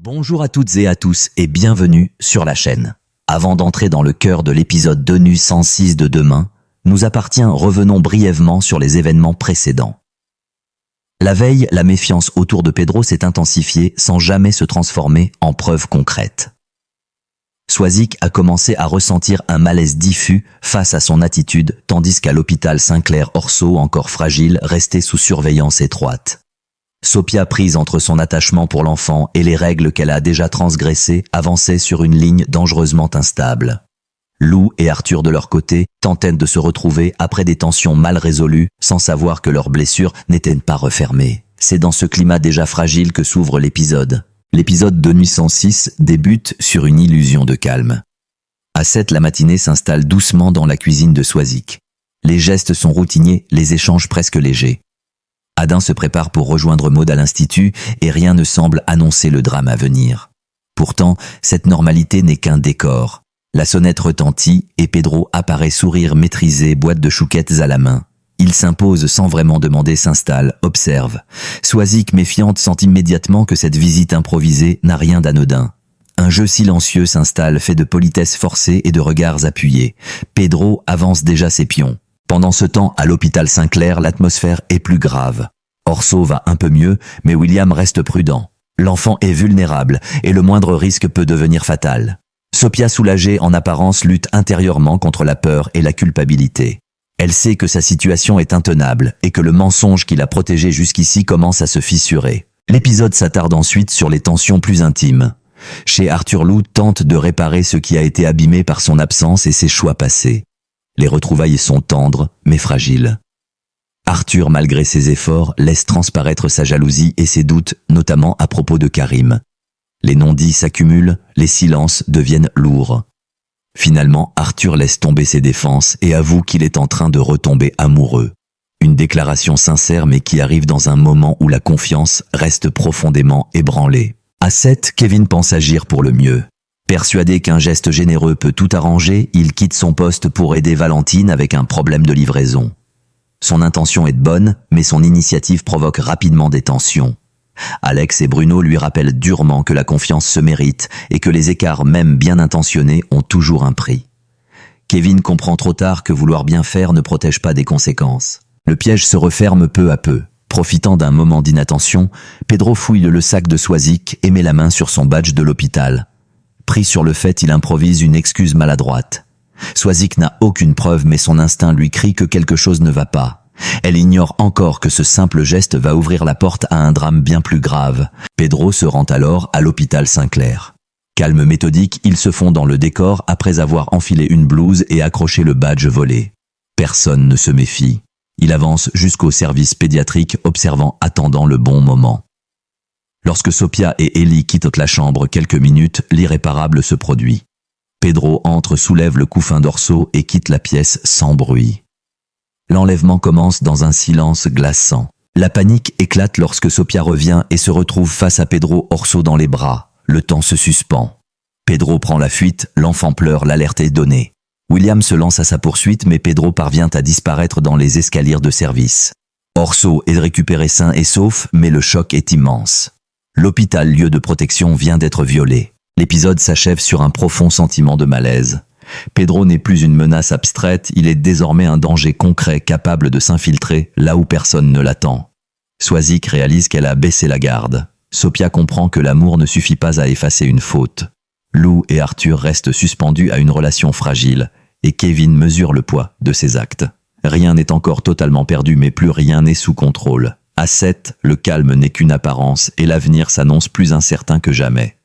Bonjour à toutes et à tous et bienvenue sur la chaîne. Avant d'entrer dans le cœur de l'épisode d'ONU 106 de demain, nous appartient revenons brièvement sur les événements précédents. La veille, la méfiance autour de Pedro s'est intensifiée sans jamais se transformer en preuve concrète. Swazik a commencé à ressentir un malaise diffus face à son attitude, tandis qu'à l'hôpital Sinclair-Orso, encore fragile, restait sous surveillance étroite. Sophia, prise entre son attachement pour l'enfant et les règles qu'elle a déjà transgressées, avançait sur une ligne dangereusement instable. Lou et Arthur de leur côté tentaient de se retrouver après des tensions mal résolues, sans savoir que leurs blessures n'étaient pas refermées. C'est dans ce climat déjà fragile que s'ouvre l'épisode. L'épisode d'ONU 106 débute sur une illusion de calme. À 7, la matinée s'installe doucement dans la cuisine de Swazik. Les gestes sont routiniers, les échanges presque légers. Adin se prépare pour rejoindre Maud à l'institut et rien ne semble annoncer le drame à venir. Pourtant, cette normalité n'est qu'un décor. La sonnette retentit et Pedro apparaît sourire maîtrisé, boîte de chouquettes à la main. Il s'impose sans vraiment demander, s'installe, observe. Swazik, méfiante, sent immédiatement que cette visite improvisée n'a rien d'anodin. Un jeu silencieux s'installe, fait de politesses forcées et de regards appuyés. Pedro avance déjà ses pions. Pendant ce temps, à l'hôpital Sinclair, l'atmosphère est plus grave. Orso va un peu mieux, mais William reste prudent. L'enfant est vulnérable et le moindre risque peut devenir fatal. Sophia, soulagée en apparence, lutte intérieurement contre la peur et la culpabilité. Elle sait que sa situation est intenable et que le mensonge qui l'a protégée jusqu'ici commence à se fissurer. L'épisode s'attarde ensuite sur les tensions plus intimes. Chez Arthur, Lou tente de réparer ce qui a été abîmé par son absence et ses choix passés. Les retrouvailles sont tendres, mais fragiles. Arthur, malgré ses efforts, laisse transparaître sa jalousie et ses doutes, notamment à propos de Karim. Les non-dits s'accumulent, les silences deviennent lourds. Finalement, Arthur laisse tomber ses défenses et avoue qu'il est en train de retomber amoureux. Une déclaration sincère mais qui arrive dans un moment où la confiance reste profondément ébranlée. À 7, Kevin pense agir pour le mieux. Persuadé qu'un geste généreux peut tout arranger, il quitte son poste pour aider Valentine avec un problème de livraison. Son intention est bonne, mais son initiative provoque rapidement des tensions. Alex et Bruno lui rappellent durement que la confiance se mérite et que les écarts, même bien intentionnés, ont toujours un prix. Kevin comprend trop tard que vouloir bien faire ne protège pas des conséquences. Le piège se referme peu à peu. Profitant d'un moment d'inattention, Pedro fouille le sac de Swazik et met la main sur son badge de l'hôpital. Pris sur le fait, il improvise une excuse maladroite. Swazik n'a aucune preuve, mais son instinct lui crie que quelque chose ne va pas. Elle ignore encore que ce simple geste va ouvrir la porte à un drame bien plus grave. Pedro se rend alors à l'hôpital Sinclair. Calme méthodique, il se fond dans le décor après avoir enfilé une blouse et accroché le badge volé. Personne ne se méfie. Il avance jusqu'au service pédiatrique, attendant le bon moment. Lorsque Sophia et Ellie quittent la chambre quelques minutes, l'irréparable se produit. Pedro entre, soulève le couffin d'Orso et quitte la pièce sans bruit. L'enlèvement commence dans un silence glaçant. La panique éclate lorsque Sophia revient et se retrouve face à Pedro, Orso dans les bras. Le temps se suspend. Pedro prend la fuite, l'enfant pleure, l'alerte est donnée. William se lance à sa poursuite, mais Pedro parvient à disparaître dans les escaliers de service. Orso est récupéré sain et sauf, mais le choc est immense. L'hôpital, lieu de protection, vient d'être violé. L'épisode s'achève sur un profond sentiment de malaise. Pedro n'est plus une menace abstraite, il est désormais un danger concret capable de s'infiltrer là où personne ne l'attend. Swazik réalise qu'elle a baissé la garde. Sophia comprend que l'amour ne suffit pas à effacer une faute. Lou et Arthur restent suspendus à une relation fragile, et Kevin mesure le poids de ses actes. Rien n'est encore totalement perdu, mais plus rien n'est sous contrôle. À 7, le calme n'est qu'une apparence et l'avenir s'annonce plus incertain que jamais.